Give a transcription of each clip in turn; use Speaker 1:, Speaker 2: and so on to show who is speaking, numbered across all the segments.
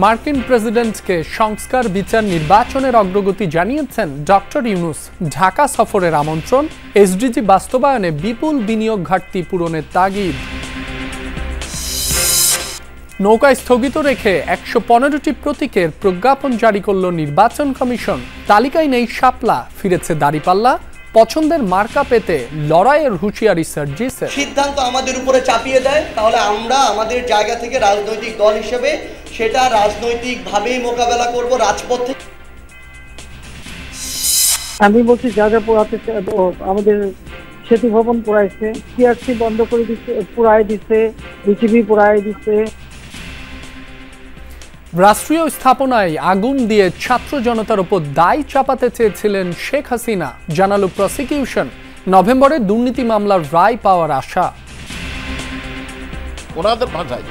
Speaker 1: মার্কিন প্রেসিডেন্টকে সংস্কার বিচার নির্বাচনের অগ্রগতি জানিয়েছেন ডক্টর ইউনূস। ঢাকা সফরের আমন্ত্রণ, এসডিজি বাস্তবায়নে বিপুল বিনিয়োগ ঘাটতি পূরণের তাগিদ। নৌকায় স্থগিত রেখে ১১৫টি প্রতীকের প্রজ্ঞাপন জারি করল নির্বাচন কমিশন। তালিকায় নেই শাপলা, ফিরেছে দাঁড়িপাল্লা। পছন্দের মার্কা পেতে লড়াইয়ের হুঁশিয়ারি সার্জিসের।
Speaker 2: সিদ্ধান্ত আমাদের উপরে চাপিয়ে দেয়, তাহলে আমরা আমাদের জায়গা থেকে রাজনৈতিক দল হিসেবে সেটা রাজনৈতিকভাবেই মোকাবেলা করব রাজপথে।
Speaker 3: আমি বলছি যা যা পোড়াতে আমাদের সেতু ভবন পোড়াইছে, টিআরসি বন্ধ করে দিচ্ছে, পোড়ায় দিচ্ছে, বিটিভি পোড়ায় দিচ্ছে।
Speaker 1: রাষ্ট্রীয় স্থাপনায় আগুন দিয়ে ছাত্র জনতার উপর দায় চাপাতে চেয়েছিলেন শেখ হাসিনা, জানালো প্রসিকিউশন। নভেম্বরে দুর্নীতি মামলার রায় পাওয়ার আশা।
Speaker 4: ওনাদের ভাষায়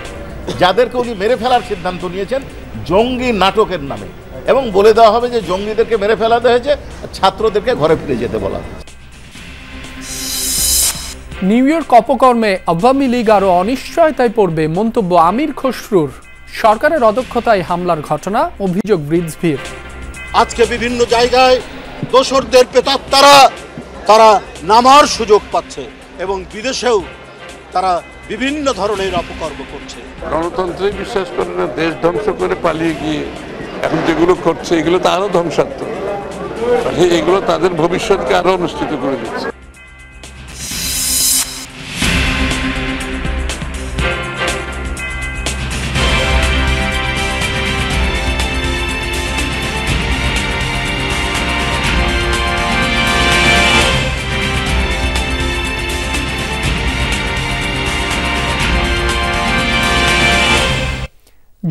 Speaker 4: যাদেরকে উনি মেরে ফেলার সিদ্ধান্ত নিয়েছেন জঙ্গি নাটকের নামে, এবং বলে দেওয়া হবে যে জঙ্গিদেরকে মেরে ফেলাতে হয়েছে, ছাত্রদেরকে ঘরে ফিরে যেতে বলা হয়েছে।
Speaker 1: নিউ ইয়র্ক অপকর্মে আওয়ামী লীগ আরও অনিশ্চয়তায় পড়বে, মন্তব্য আমির খসরুর। সরকারের অদক্ষতায় হামলার ঘটনা, অভিযোগ ব্রিজভির।
Speaker 5: আজকে বিভিন্ন জায়গায় দোসরদের প্রেতাত্মারা তারা নামার সুযোগ পাচ্ছে এবং বিদেশেও তারা বিভিন্ন ধরনের অপকর্ম করছে।
Speaker 6: গণতন্ত্রে বিশ্বাস করে না, দেশ ধ্বংস করে পালিয়ে গিয়ে এখন যেগুলো করছে এগুলো তো আরো ধ্বংসাত্মক। এগুলো তাদের ভবিষ্যৎকে আরো অনুষ্ঠিত করে দিচ্ছে।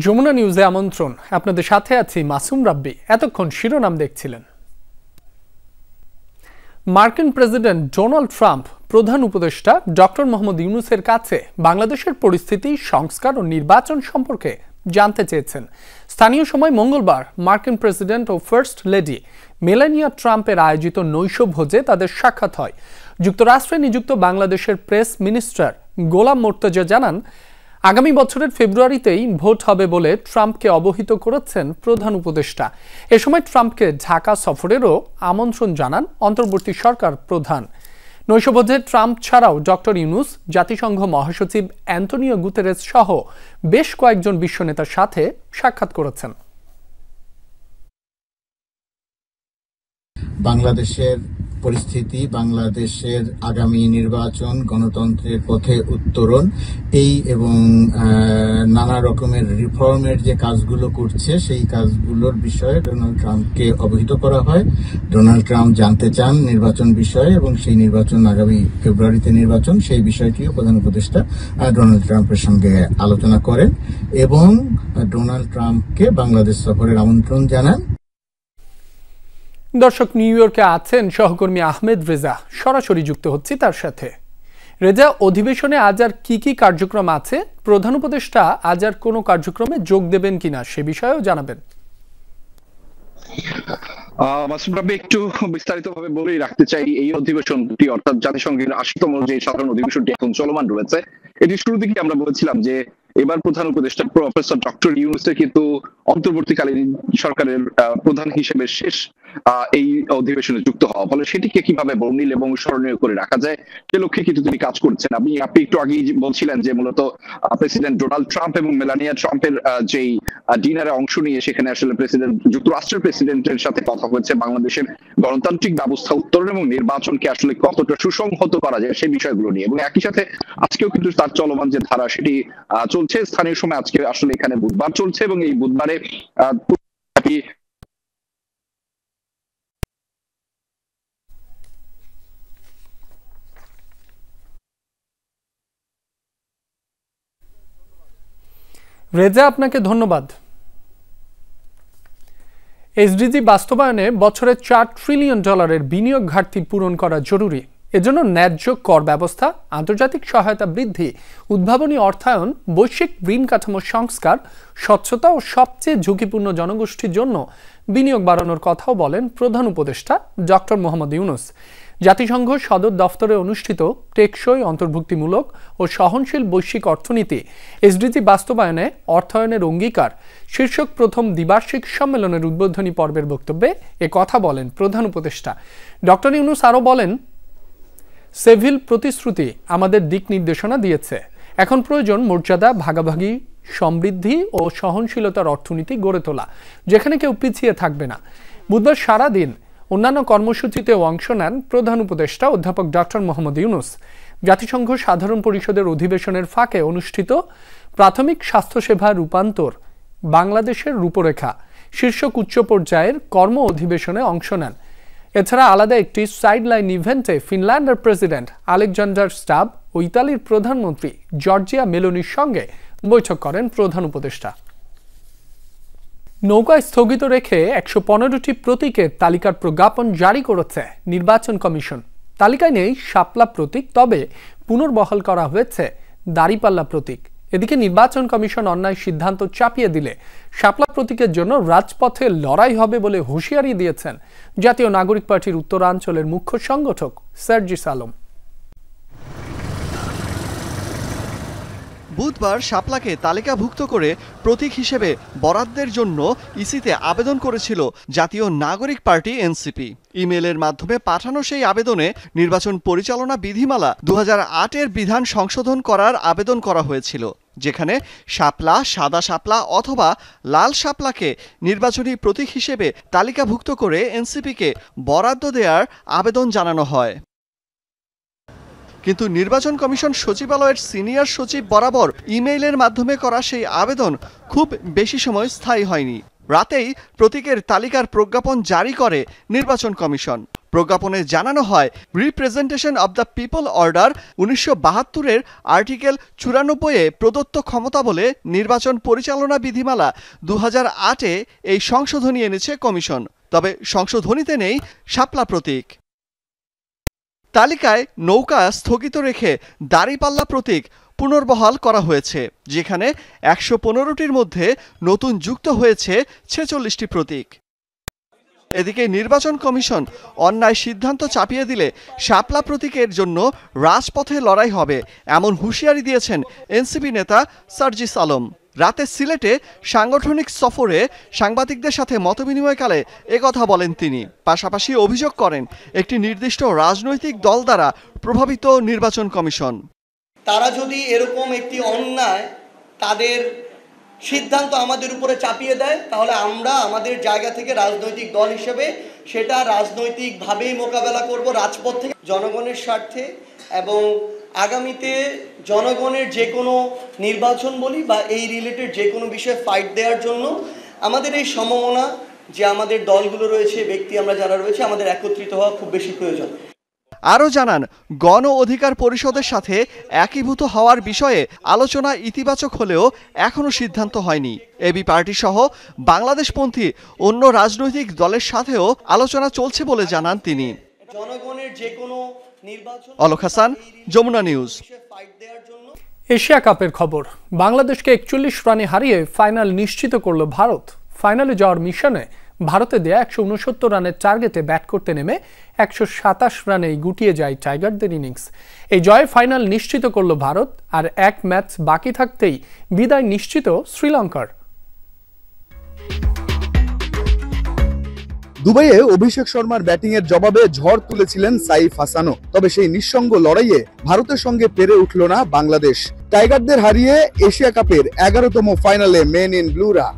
Speaker 1: যমুনা নিউজে আমন্ত্রণ, আপনাদের সাথে আছি মাসুম রাব্বি। এতক্ষণ শিরোনাম দেখছিলেন। মার্কিন প্রেসিডেন্ট ডোনাল্ড ট্রাম্প প্রধান উপদেষ্টা ডক্টর মোহাম্মদ ইউনূসের কাছে বাংলাদেশের পরিস্থিতি, সংস্কার ও নির্বাচন সম্পর্কে জানতে চেয়েছেন। স্থানীয় সময় মঙ্গলবার মার্কিন প্রেসিডেন্ট ও ফার্স্ট লেডি মেলানিয়া ট্রাম্পের আয়োজিত নৈশভোজে তাদের সাক্ষাৎ হয়। যুক্তরাষ্ট্রে নিযুক্ত বাংলাদেশের প্রেস মিনিস্টার গোলাম মোর্তজা জানান, আগামী বছরের ফেব্রুয়ারিতেই ভোট হবে বলে ট্রাম্পকে অবহিত করেছেন প্রধান উপদেষ্টা। এ সময় ট্রাম্পকে ঢাকা সফরেরও আমন্ত্রণ জানান অন্তর্বর্তী সরকার প্রধান। নৈশভোজে ট্রাম্প ছাড়াও ডক্টর ইউনূস, জাতিসংঘ মহাসচিব অ্যান্টনিও গুতেরেস সহ বেশ কয়েকজন বিশ্ব নেতার সাথে সাক্ষাৎ করেছেন।
Speaker 7: বাংলাদেশের পরিস্থিতি, বাংলাদেশের আগামী নির্বাচন, গণতন্ত্রের পথে উত্তরণ, এই এবং নানা রকমের রিফর্মের যে কাজগুলো করছে সেই কাজগুলোর বিষয়ে ডোনাল্ড ট্রাম্পকে অবহিত করা হয়। ডোনাল্ড ট্রাম্প জানতে চান নির্বাচন বিষয়ে, এবং সেই নির্বাচন আগামী ফেব্রুয়ারিতে নির্বাচন, সেই বিষয়টিও প্রধান উপদেষ্টা ডোনাল্ড ট্রাম্পের সঙ্গে আলোচনা করেন এবং ডোনাল্ড ট্রাম্পকে বাংলাদেশ সফরের আমন্ত্রণ জানান।
Speaker 1: দর্শক, নিউ ইয়র্কে আছেন সহকর্মী আহমেদ রেজা, সরাসরি যুক্ত হচ্ছি তার সাথে। রেজা, অধিবেশনে আজ আর কি কার্যক্রম আছে? প্রধান উপদেষ্টা আজ আর কোনো কার্যক্রমে যোগ দেবেন কিনা সে বিষয়েও জানাবেন।
Speaker 8: মাসুম রাব্বি, একটু বিস্তারিতভাবে বলেই রাখতে চাই, এই অধিবেশনটি অর্থাৎ জাতিসংঘের ৮০তম যে সাধারণ অধিবেশনটি এখন চলমান রয়েছে, এটি শুরু থেকে আমরা বলেছিলাম যে এবার প্রধান উপদেষ্টা প্রফেসর ডক্টর ইউনূসের কিন্তু অন্তর্বর্তীকালীন সরকারের প্রধান হিসেবে শেষ এই অধিবেশনে যুক্ত হওয়া, ফলে সেটিকে কিভাবে বর্ণিল এবং স্মরণীয় করে রাখা যায় সে লক্ষ্যে কিন্তু তিনি কাজ করছেন। আপনি একটু আগেই বলছিলেন যে মূলত প্রেসিডেন্ট ডোনাল্ড ট্রাম্প এবং মেলানিয়া ট্রাম্পের যেই ডিনারে অংশ নিয়ে সেখানে আসলে যুক্তরাষ্ট্রের প্রেসিডেন্টের সাথে কথা হয়েছে বাংলাদেশের গণতান্ত্রিক ব্যবস্থা উত্তরণ এবং নির্বাচনকে আসলে কতটা সুসংহত করা যায় সেই বিষয়গুলো নিয়ে, এবং একই সাথে আজকেও কিন্তু তার চলমান যে ধারা সেটি চলছে। স্থানীয় সময় আজকে আসলে এখানে বুধবার চলছে এবং এই বুধবারে
Speaker 1: রেজা, আপনাকে ধন্যবাদ। এসডিজি বাস্তবায়নে বছরে $4 ট্রিলিয়ন বিনিয়োগ ঘাটতি পূরণ করা জরুরি। এজন্য ন্যায্য কর ব্যবস্থা, আন্তর্জাতিক সহায়তা বৃদ্ধি, উদ্ভাবনী অর্থায়ন, বৈশ্বিক ঋণ কাঠামো সংস্কার, স্বচ্ছতা ও সবচেয়ে ঝুঁকিপূর্ণ জনগোষ্ঠীর জন্য বিনিয়োগ বাড়ানোর কথাও বলেন প্রধান উপদেষ্টা ডক্টর মোহাম্মদ ইউনূস। জাতিসংঘ সদর দফতরে অনুষ্ঠিত টেকসই অন্তর্ভুক্তিমূলক ও সহনশীল বৈশ্বিক অর্থনীতি এসডিজি বাস্তবায়নে অর্থায়নের অঙ্গীকার শীর্ষক প্রথম দ্বিবার্ষিক সম্মেলনের উদ্বোধনী পর্বের বক্তব্যে কথা বলেন প্রধান উপদেষ্টা ডক্টর ইউনূস। আরও বলেন, সেভিল প্রতিশ্রুতি আমাদের দিক নির্দেশনা দিয়েছে, এখন প্রয়োজন মর্যাদা, ভাগাভাগি, সমৃদ্ধি ও সহনশীলতার অর্থনীতি গড়ে তোলা, যেখানে কেউ পিছিয়ে থাকবে না। বুধবার সারাদিন অন্যান্য কর্মসূচিতেও অংশ নেন প্রধান উপদেষ্টা অধ্যাপক ডক্টর মোহাম্মদ ইউনূস। জাতিসংঘ সাধারণ পরিষদের অধিবেশনের ফাঁকে অনুষ্ঠিত প্রাথমিক স্বাস্থ্যসেবা রূপান্তর বাংলাদেশের রূপরেখা শীর্ষক উচ্চ পর্যায়ের কর্ম অধিবেশনে অংশ নেন। এছাড়া আলাদা একটি সাইডলাইন ইভেন্টে ফিনল্যান্ডের প্রেসিডেন্ট আলেকজান্ডার স্টাব ও ইতালির প্রধানমন্ত্রী জর্জিয়া মেলোনির সঙ্গে বৈঠক করেন প্রধান উপদেষ্টা। নৌকায় স্থগিত রেখে ১১৫টি প্রতীকের তালিকার প্রজ্ঞাপন জারি করেছে নির্বাচন কমিশন। তালিকায় নেই শাপলা প্রতীক, তবে পুনর্বহাল করা হয়েছে দাঁড়িপাল্লা প্রতীক। এদিকে নির্বাচন কমিশন অন্যায় সিদ্ধান্ত চাপিয়ে দিলে শাপলা প্রতীকের জন্য রাজপথে লড়াই হবে বলে হুঁশিয়ারি দিয়েছেন জাতীয় নাগরিক পার্টির উত্তরাঞ্চলের মুখ্য সংগঠক সার্জিস আলম।
Speaker 9: বুধবার শাপলাকে তালিকাভুক্ত করে প্রতীক হিসেবে বরাদ্দের জন্য ইসিতে আবেদন করেছিল জাতীয় নাগরিক পার্টি এনসিপি। ইমেইলের মাধ্যমে পাঠানো সেই আবেদনে নির্বাচন পরিচালনা বিধিমালা ২০০৮-এর বিধান সংশোধন করার আবেদন করা হয়েছিল, যেখানে শাপলা, সাদা শাপলা অথবা লাল শাপলাকে নির্বাচনী প্রতীক হিসেবে তালিকাভুক্ত করে এনসিপিকে বরাদ্দ দেওয়ার আবেদন জানানো হয়। কিন্তু নির্বাচন কমিশন সচিবালয়ের সিনিয়র সচিব বরাবর ইমেইলের মাধ্যমে করা সেই আবেদন খুব বেশি সময় স্থায়ী হয়নি। রাতেই প্রতীকের তালিকার প্রজ্ঞাপন জারি করে নির্বাচন কমিশন। প্রজ্ঞাপনে জানানো হয়, representation of the people order ১৯৭২-এর আর্টিকেল ৯৪-এ প্রদত্ত ক্ষমতা বলে নির্বাচন পরিচালনা বিধিমালা ২০০৮-এ এই সংশোধনী এনেছে কমিশন। তবে সংশোধনীতে নেই শাপলা প্রতীক। তালিকায় নৌকা স্থগিত রেখে দাঁড়িপাল্লা প্রতীক পুনর্বহাল করা হয়েছে, যেখানে ১১৫টির মধ্যে নতুন যুক্ত হয়েছে ৪৬টি প্রতীক। এদিকে নির্বাচন কমিশন অন্যায় সিদ্ধান্ত চাপিয়ে দিলে শাপলা প্রতীকের জন্য রাজপথে লড়াই হবে এমন হুঁশিয়ারি দিয়েছেন এনসিপি নেতা সার্জিস আলম। রাতে সিলেটে সাংগঠনিক সফরে সাংবাদিকদের সাথে মতবিনিময়কালে একথা বলেন তিনি। পাশাপাশি অভিযোগ করেন, একটি নির্দিষ্ট রাজনৈতিক দল দ্বারা প্রভাবিত নির্বাচন কমিশন।
Speaker 2: তারা যদি এরকম একটি অন্যায় তাদের সিদ্ধান্ত আমাদের উপরে চাপিয়ে দেয়, তাহলে আমরা আমাদের জায়গা থেকে রাজনৈতিক দল হিসেবে সেটা রাজনৈতিকভাবেই মোকাবেলা করব রাজপথ থেকে, জনগণের স্বার্থে এবং আগামীতে জনগণের যে কোনো নির্বাচন বলি বা এই রিলেটেড যে কোনো বিষয়ে ফাইট দেওয়ার জন্য আমাদের এই সম্ভাবনা যে আমাদের দলগুলো রয়েছে, ব্যক্তি আমরা যারা রয়েছে, আমাদের একত্রিত হওয়া খুব বেশি প্রয়োজন।
Speaker 9: আরও জানান, গণ অধিকার পরিষদের সাথে একীভূত হওয়ার বিষয়ে আলোচনা ইতিবাচক হলেও এখনও সিদ্ধান্ত হয়নি। এবি পার্টি সহ বাংলাদেশপন্থী অন্য রাজনৈতিক দলের সাথেও আলোচনা চলছে বলে জানান তিনি।
Speaker 2: জনগণের যে কোনো নির্বাচন।
Speaker 9: অলোক হাসান, যমুনা নিউজ।
Speaker 1: এশিয়া কাপের খবর, বাংলাদেশকে ৪১ রানে হারিয়ে ফাইনাল নিশ্চিত করল ভারত। ফাইনালে যাওয়ার মিশনে ভারতে দেয়া ১৬৯ রানের টার্গেটে ব্যাট করতে নেমে ১২৭ রানেই গুটিয়ে যায় টাইগারদের ইনিংস। এই জয়ে ফাইনাল নিশ্চিত করল ভারত, আর এক ম্যাচ বাকি থাকতেই বিদায় নিশ্চিত শ্রীলঙ্কার।
Speaker 10: দুবাইয়ে অভিষেক শর্মার ব্যাটিংয়ের জবাবে ঝড় তুলেছিলেন সাইফ হাসানও, তবে সেই নিঃসঙ্গ লড়াইয়ে ভারতের সঙ্গে পেরে উঠল না বাংলাদেশ। টাইগারদের হারিয়ে এশিয়া কাপের ১১তম ফাইনালে মেন ইন ব্লুরা।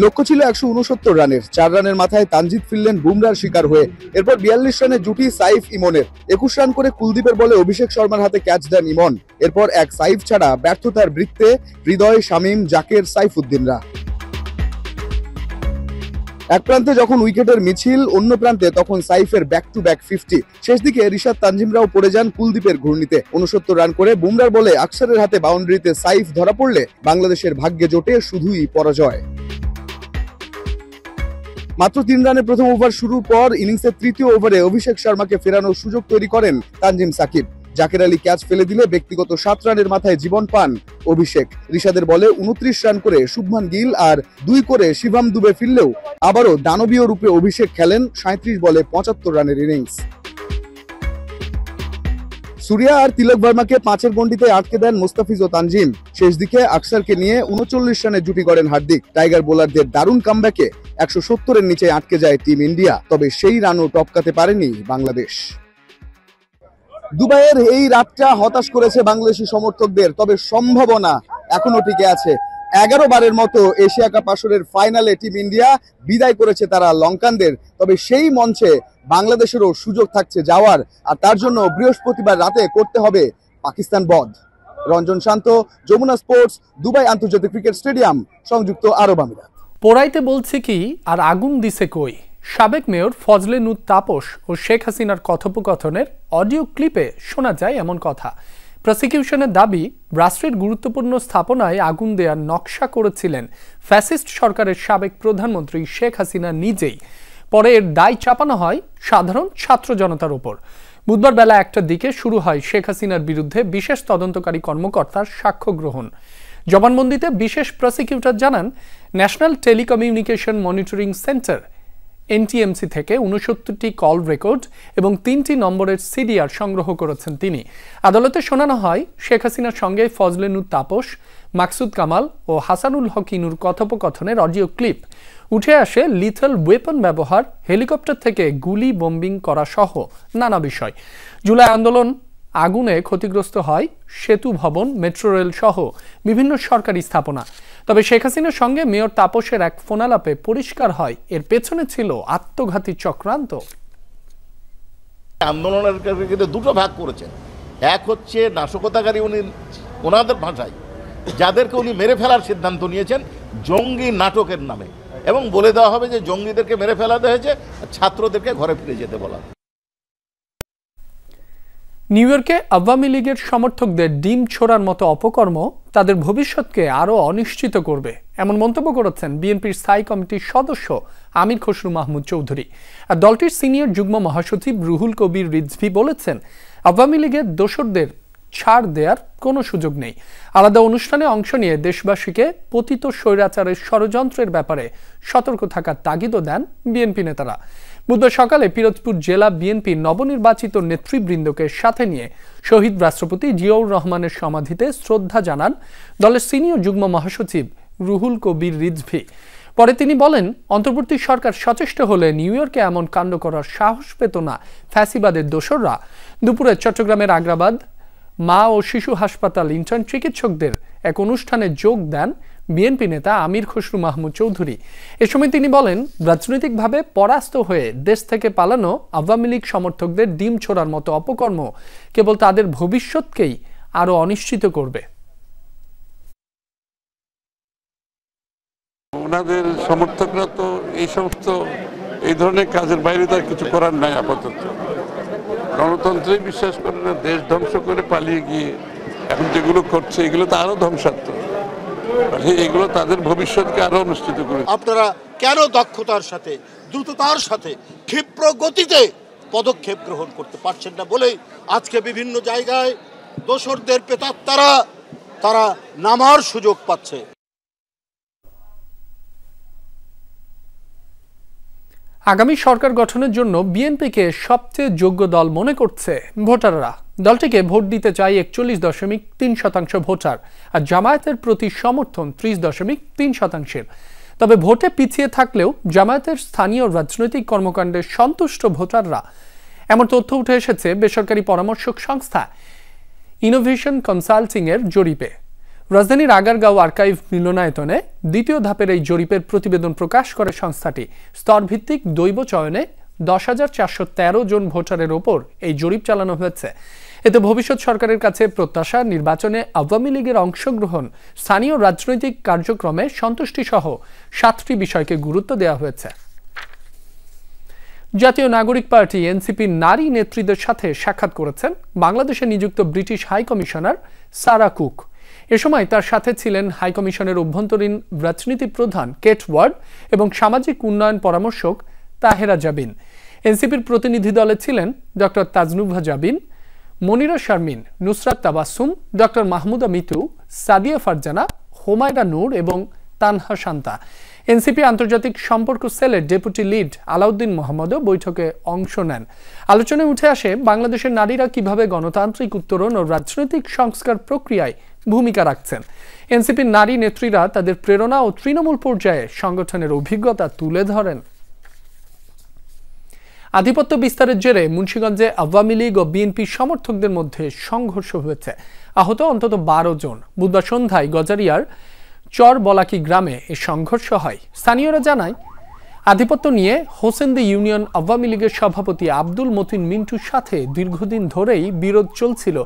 Speaker 10: লক্ষ্য ছিল ১৬৯ রানের, ৪ রানের মাথায় তানজিদ ফিরলেন বুমরার শিকার হয়ে। এরপর ৪২ রানের জুটি সাইফ ইমনের, ২১ রান করে কুলদীপের বলে অভিষেক শর্মার হাতে ক্যাচ দেন ইমন। এরপর এক সাইফ ছাড়া ব্যর্থতার বৃত্তে হৃদয়, শামীম, জাকের, সাইফুদ্দিনরা। এক প্রান্তে যখন উইকেটের মিছিল, অন্য প্রান্তে তখন সাইফের ব্যাক টু ব্যাক 50। শেষ দিকে রিশাদ তানজিমরাও পড়ে যান কুলদীপের ঘূর্ণিতে। ৬৯ রান করে বুমরার বলে আকসারের হাতে বাউন্ডারিতে সাইফ ধরা পড়লে বাংলাদেশের ভাগ্যে জোটে শুধুই পরাজয়। মাত্র ৩ রানে প্রথম ওভার শুরুর পর ইনিংসের তৃতীয় ওভারে অভিষেক শর্মাকে ফেরানোর সুযোগ তৈরি করেন তানজিম সাকিব। জাকের আলী ক্যাচ ফেলে দিলে ব্যক্তিগত 7 রানের মাথায় জীবন পান অভিষেক। ঋষাদের বলে 29 রান করে শুভমান গিল আর 2 করে শিভাম দুবে ফিরলেও আবারও দানবীয় রূপে অভিষেক খেলেন 37 বলে 75 রানের ইনিংস। সুরিয়া আর তিলক ভার্মাকে 5-এর গন্ডিতে আটকে দেন মুস্তাফিজ ও তানজিম। শেষ দিকে আকসারকে নিয়ে 39 রানে জুটি গড়েন হার্দিক। টাইগার বোলারদের দারুণ কামব্যাকে 170-এর নিচে আটকে যায় টিম ইন্ডিয়া, তবে সেই রানও টপকাতে পারেনি বাংলাদেশ। দুবাইয়ের এই রাতটা হতাশ করেছে বাংলাদেশি সমর্থকদের, তবে সম্ভাবনা এখনো টিকে আছে। 11 বারের মতো এশিয়া কাপ আসরের ফাইনালে টিম ইন্ডিয়া বিদায় করেছে তারা লঙ্কানদের, তবে সেই মঞ্চে বাংলাদেশেরও সুযোগ থাকছে যাওয়ার, আর তার জন্য বৃহস্পতিবার রাতে করতে হবে পাকিস্তান বধ। রঞ্জন শান্ত, যমুনা স্পোর্টস, দুবাই আন্তর্জাতিক ক্রিকেট স্টেডিয়াম, সংযুক্ত আরব আমিরাত।
Speaker 1: পোড়াইতে বলছে কি আর আগুন দিছে কই, সাবেক মেয়র ফজলে নুর তাপস ও শেখ হাসিনার কথোপকথনের অডিও ক্লিপে শোনা যায় এমন কথা। প্রসিকিউশনের দাবি, রাষ্ট্রের গুরুত্বপূর্ণ স্থাপনায় আগুন দেওয়ার নকশা করেছিলেন ফ্যাসিস্ট সরকারের সাবেক প্রধানমন্ত্রী শেখ হাসিনা নিজেই। পরে এর দায় চাপানো হয় সাধারণ ছাত্র জনতার উপর। বুধবার বেলা 1টার দিকে শুরু হয় শেখ হাসিনার বিরুদ্ধে বিশেষ তদন্তকারী কর্মকর্তার সাক্ষ্য গ্রহণ। জবানবন্দিতে বিশেষ প্রসিকিউটর জানান, national telecommunication monitoring centre NTMC থেকে 69টি কল রেকর্ড এবং 3টি নম্বরের সিডিআর সংগ্রহ করেছেন তিনি। আদালতে শোনানো হয় শেখ হাসিনার সঙ্গে ফজলে নুর তাপস, মাকসুদ কামাল ও হাসানুল হক ইনুর কথোপকথনের অডিও ক্লিপ। উঠে আসে লিথল ওয়েপন ব্যবহার, হেলিকপ্টার থেকে গুলি বোম্বিং করা সহ নানা বিষয়। জুলাই আন্দোলন আগুনে ক্ষতিগ্রস্ত হয় সেতু ভবন, মেট্রো রেল সহ বিভিন্ন সরকারি স্থাপনা। তবে শেখ হাসিনার সঙ্গে মেয়র তাপসের এক ফোনালাপে পরিষ্কার হয় এর পেছনে ছিল আত্মঘাতী চক্রান্ত।
Speaker 4: আন্দোলনের ক্ষেত্রে দুটো ভাগ করেছেন। এক হচ্ছে নাশকতাকারী, উনি ওনাদের ভাষায় যাদেরকে উনি মেরে ফেলার সিদ্ধান্ত নিয়েছেন জঙ্গি নাটকের নামে, এবং বলে দেওয়া হবে যে জঙ্গিদেরকে মেরে ফেলাতে হয়েছে, ছাত্রদেরকে ঘরে ফিরে যেতে বলা।
Speaker 1: নিউ ইয়র্কে আওয়ামী লীগের সমর্থকদের ডিম ছোড়ার মতো অপকর্ম তাদের ভবিষ্যৎকে আরও অনিশ্চিত করবে, এমন মন্তব্য করেছেন বিএনপির স্থায়ী কমিটির সদস্য আমির খসরু মাহমুদ চৌধুরী। আর দলটির সিনিয়র যুগ্ম মহাসচিব রুহুল কবির রিজভী বলেছেন, আওয়ামী লীগের দোসরদের ছাড় দেওয়ার কোনো সুযোগ নেই। আলাদা অনুষ্ঠানে অংশ নিয়ে দেশবাসীকে পতিত স্বৈরাচারের ষড়যন্ত্রের ব্যাপারে সতর্ক থাকার তাগিদও দেন বিএনপি নেতারা। বুধবার সকালে পিরোজপুর জেলা বিএনপির নবনির্বাচিত নেতৃবৃন্দকে সাথে নিয়ে শহীদ রাষ্ট্রপতি জিয়াউর রহমানের সমাধিতে শ্রদ্ধা জানান দলের সিনিয়র যুগ্ম মহাসচিব রুহুল কবির রিজভী। পরে তিনি বলেন, অন্তর্বর্তী সরকার সচেষ্ট হলে নিউ ইয়র্কে এমন কাণ্ড করার সাহস পেত না ফ্যাসিবাদের দোসররা। দুপুরে চট্টগ্রামের আগ্রাবাদ মা ও শিশু হাসপাতাল ইন্টার্ন চিকিৎসকদের এক অনুষ্ঠানে যোগ দেন বিএনপি নেতা আমির খসরু মাহমুদ চৌধুরী। এ সময় তিনি বলেন, রাজনৈতিকভাবে পরাস্ত হয়ে দেশ থেকে পালানো আওয়ামী লীগ সমর্থকদের ডিম ছোড়ার মতো অপকর্ম কেবল তাদের ভবিষ্যৎকেই আরো অনিশ্চিত করবে।
Speaker 6: ওনাদের সমর্থকরা তো এই সমস্ত এই ধরনের কাজের বাইরে তার কিছু করার নাই। আপাতত গণতন্ত্রেই বিশ্বাস করে না, দেশ ধ্বংস করে পালিয়ে গিয়ে এখন যেগুলো করছে এগুলো তো আরো ধ্বংসাত্মক। এগুলো তাদের ভবিষ্যৎকে আরো অনুষ্ঠিত করে।
Speaker 5: আপনারা কেন দক্ষতার সাথে, দ্রুততার সাথে, ক্ষিপ্র গতিতে পদক্ষেপ গ্রহণ করতে পারছেন না বলেই আজকে বিভিন্ন জায়গায় দোসরদের প্রেতাত্মারা তারা নামার সুযোগ পাচ্ছে।
Speaker 1: আগামী সরকার গঠনের জন্য বিএনপিকে সবচেয়ে যোগ্য দল মনে করছে ভোটাররা। দলটিকে ভোট দিতে চায় 41.3% ভোটার, আর জামায়াতের প্রতি সমর্থন 30.3%। তবে ভোটে পিছিয়ে থাকলেও জামায়াতের স্থানীয় রাজনৈতিক কর্মকাণ্ডে সন্তুষ্ট ভোটাররা, এমন তথ্য উঠে এসেছে বেসরকারি পরামর্শক সংস্থা ইনোভেশন কনসাল্টিং এর জরিপে। রাজধানীর আগারগাঁও আর্কাইভ মিলনায়তনে দ্বিতীয় ধাপের এই জরিপের প্রতিবেদন প্রকাশ করে সংস্থাটি। স্তরভিত্তিক দৈব চয়নে 10,413 জন ভোটারের ওপর এই জরিপ চালানো হয়েছে। এতে ভবিষ্যৎ সরকারের কাছে প্রত্যাশা, নির্বাচনে আওয়ামী লীগের অংশগ্রহণ, স্থানীয় রাজনৈতিক কার্যক্রমে সন্তুষ্টি সহ 7টি বিষয়কে গুরুত্ব দেওয়া হয়েছে। জাতীয় নাগরিক পার্টি এনসিপির নারী নেত্রীদের সাথে সাক্ষাৎ করেছেন বাংলাদেশে নিযুক্ত British high commissioner Sarah Cooke. এ সময় তার সাথে ছিলেন হাইকমিশনের অভ্যন্তরীণ রাজনীতি প্রধান কেট ওয়ার্ড এবং সামাজিক উন্নয়ন পরামর্শক তাহেরা জাবিন। এনসিপির প্রতিনিধি দলে ছিলেন ডক্টর তাজনুভা জাবিন, মনিরা শারমিন, নুসরাত তাবাসসুম, ডক্টর মাহমুদা মিতু, সাদিয়া ফারজানা, হোমায়রা নূর এবং তানহা শান্তা। এনসিপি আন্তর্জাতিক সম্পর্ক সেলের ডেপুটি লিড আলাউদ্দিন মোহাম্মদও বৈঠকে অংশ নেন। আলোচনায় উঠে আসে বাংলাদেশের নারীরা কিভাবে গণতান্ত্রিক উত্তরণ ও রাজনৈতিক সংস্কার প্রক্রিয়ায় ভূমিকা রাখছেন। এনসিপির নারী নেত্রীরা তাদের প্রেরণা ও তৃণমূল পর্যায়ে সংগঠনের অভিজ্ঞতা তুলে ধরেন। আধিপত্য বিস্তারের জেরে মুন্সিগঞ্জে আওয়ামী লীগ ও বিএনপি সমর্থকদের মধ্যে সংঘর্ষ হয়েছে। আহত অন্তত 12 জন। বুধবার সন্ধ্যায় গজারিয়ার চরবলাকি গ্রামে এ সংঘর্ষ হয়। স্থানীয়রা জানায়, আধিপত্য নিয়ে হোসেন্দি ইউনিয়ন আওয়ামী লীগের সভাপতি আব্দুল মতিন মিন্টুর সাথে দীর্ঘদিন ধরেই বিরোধ চলছিল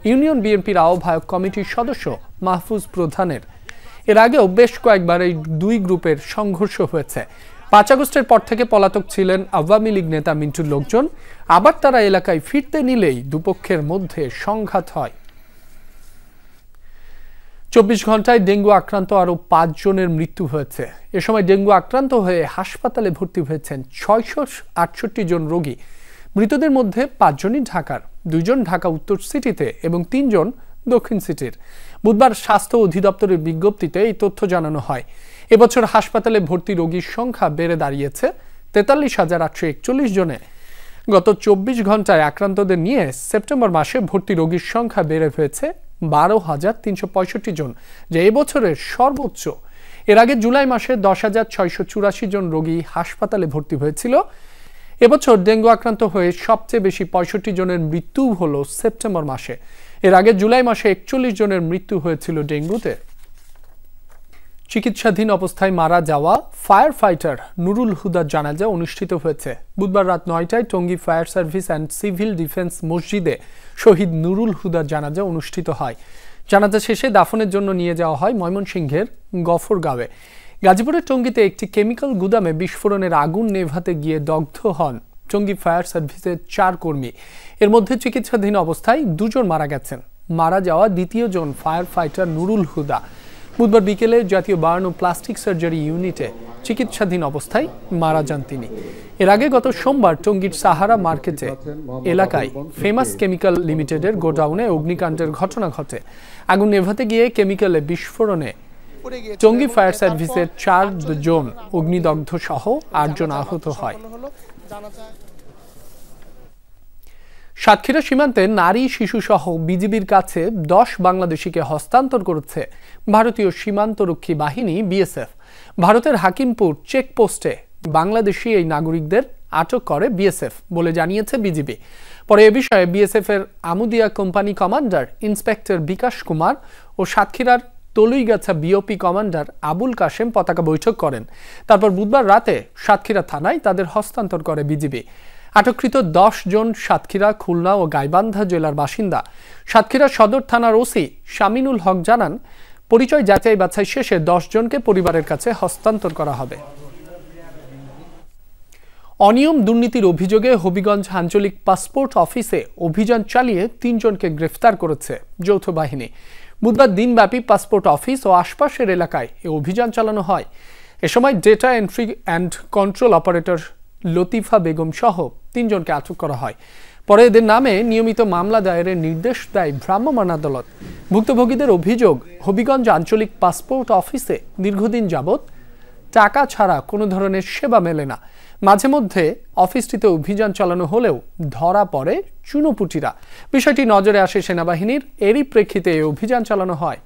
Speaker 1: ইউনিয়ন বিএনপির আহ্বায়ক কমিটির সদস্য মাহফুজ প্রধানের। এর আগেও বেশ কয়েকবার এই দুই গ্রুপের সংঘর্ষ হয়েছে। 5 আগস্টের পর থেকে পলাতক ছিলেন আওয়ামী লীগ নেতা মিন্টুর লোকজন। আবার তারা এলাকায় ফিরতে নিলেই দুপক্ষের মধ্যে সংঘাত হয়। 24 ঘন্টায় ডেঙ্গু আক্রান্ত আরও 5 জনের মৃত্যু হয়েছে। এ সময় ডেঙ্গু আক্রান্ত হয়ে হাসপাতালে ভর্তি হয়েছেন 668 জন রোগী। মৃতদের মধ্যে 5 জনই ঢাকার, 2 জন ঢাকা উত্তর সিটিতে এবং 3 জন দক্ষিণ সিটির। বুধবার স্বাস্থ্য অধিদপ্তরের বিজ্ঞপ্তিতে এই তথ্য জানানো হয়। এবছর হাসপাতালে ভর্তি রোগীর সংখ্যা বেড়ে দাঁড়িয়েছে 43,841 জনে। গত 24 ঘন্টায় আক্রান্তদের নিয়ে সেপ্টেম্বর মাসে ভর্তি রোগীর সংখ্যা বেড়ে হয়েছে 12,365 জন, যা এবছরের সর্বোচ্চ। এর আগে জুলাই মাসে 10,684 জন রোগী হাসপাতালে ভর্তি হয়েছিল। এবছর ডেঙ্গু আক্রান্ত হয়ে সবচেয়ে বেশি 65 জনের মৃত্যু হলো সেপ্টেম্বর মাসে। এর আগে জুলাই মাসে 41 জনের মৃত্যু হয়েছিল ডেঙ্গুতে। চিকিৎসাধীন অবস্থায় মারা যাওয়া ফায়ার ফাইটার নুরুল হুদার জানাজা অনুষ্ঠিত হয়েছে। বুধবার রাত 9টায় Tongi fire service and civil defence মসজিদে শহীদ নুরুল হুদার জানাজা অনুষ্ঠিত হয়। জানাজা শেষে দাফনের জন্য নিয়ে যাওয়া হয় ময়মনসিংহের গফরগাঁওয়ে। গাজীপুরের টঙ্গীতে একটি কেমিক্যাল গুদামে বিস্ফোরণের আগুন নেভাতে গিয়ে দগ্ধ হন টঙ্গী ফায়ার সার্ভিসের 4 কর্মী। এর মধ্যে চিকিৎসাধীন অবস্থায় 2 জন মারা গেছেন। মারা যাওয়া দ্বিতীয় জন ফায়ার ফাইটার নুরুল হুদা। বুধবার বিকেলে জাতীয় বার্ন ও প্লাস্টিক সার্জারি ইউনিটে চিকিৎসাধীন অবস্থায় মারা যান তিনি। এর আগে গত সোমবার টঙ্গীর সাহারা মার্কেটে এলাকায় ফেমাস কেমিক্যাল লিমিটেডের গোডাউনে অগ্নিকাণ্ডের ঘটনা ঘটে। আগুন নেভাতে গিয়ে কেমিক্যালে বিস্ফোরণে টঙ্গী ফায়ার সার্ভিসের 4 জন অগ্নিদগ্ধ সহ 8 জন আহত হয়। সাতক্ষীরা সীমান্তে নারী শিশু সহ বিজিবির কাছে 10 বাংলাদেশিকে হস্তান্তর করেছে ভারতীয় সীমান্তরক্ষী বাহিনী বিএসএফ। ভারতের হাকিমপুর চেকপোস্টে বাংলাদেশি এই নাগরিকদের আটক করে বিএসএফ বলে জানিয়েছে বিজিবি। পরে এ বিষয়ে বিএসএফ এর আমুদিয়া কোম্পানি কমান্ডার ইন্সপেক্টর বিকাশ কুমার ও সাতক্ষীরার তলুইগাছা বিওপি কমান্ডার আবুল কাশেম পতাকা বৈঠক করেন। তারপর বুধবার রাতে সাতক্ষীরা থানায় তাদের হস্তান্তর করে বিজিবি। আটককৃত 10 জন সাতক্ষীরা, খুলনা ও গাইবান্ধা জেলার বাসিন্দা। সাতক্ষীরা সদর থানার ওসি শামিনুল হক জানান, পরিচয় যাচাই বাছাই শেষে 10 জনকে পরিবারের কাছে হস্তান্তর করা হবে। অনিয়ম দুর্নীতির অভিযোগে হবিগঞ্জ আঞ্চলিক পাসপোর্ট অফিসে অভিযান চালিয়ে 3 জনকে গ্রেফতার করেছে যৌথ বাহিনী। বুধবার দিনব্যাপী পাসপোর্ট অফিস ও আশপাশের এলাকায় এই অভিযান চালানো হয়। এ সময় data entry and control operator Latifa Begum সহ 3 জনকে আটক করা হয়। পরে এদের নামে নিয়মিত মামলা দায়েরের নির্দেশ দেয় ভ্রাম্যমাণ আদালত। ভুক্তভোগীদের অভিযোগ, হবিগঞ্জ আঞ্চলিক পাসপোর্ট অফিসে দীর্ঘদিন যাবৎ টাকা ছাড়া কোনো ধরনের সেবা মেলে না। মাঝে মধ্যে অফিসটিতে অভিযান চালানো হলেও ধরা পড়ে চুনোপুটিরা। বিষয়টি নজরে আসে সেনাবাহিনীর, এরই প্রেক্ষিতে এই অভিযান চালানো হয়।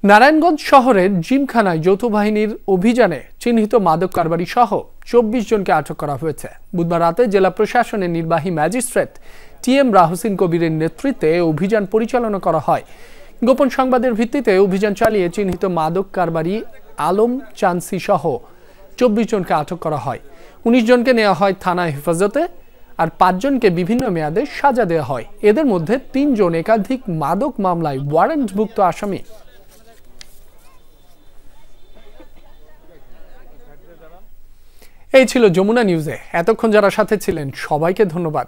Speaker 1: নারায়ণগঞ্জ শহরের জিমখানায় যৌথ বাহিনীর অভিযানে চিহ্নিত মাদক কারবারি সহ 24 জনকে আটক করা হয়েছে। বুধবার রাতে জেলা প্রশাসনের নির্বাহী ম্যাজিস্ট্রেট টিএম রাহুসিন কবিরের নেতৃত্বে অভিযান পরিচালনা করা হয়। গোপন সংবাদের ভিত্তিতে অভিযান চালিয়ে চিহ্নিত মাদক কারবারি আলম চান্সি সহ 24 জনকে আটক করা হয়। 19 জনকে নেওয়া হয় থানায় হেফাজতে, আর 5 জনকে বিভিন্ন মেয়াদে সাজা দেওয়া হয়। এদের মধ্যে 3 জন একাধিক মাদক মামলায় ওয়ারেন্টভুক্ত আসামি। এই ছিল যমুনা নিউজে। এতক্ষণ যারা সাথে ছিলেন সবাইকে ধন্যবাদ।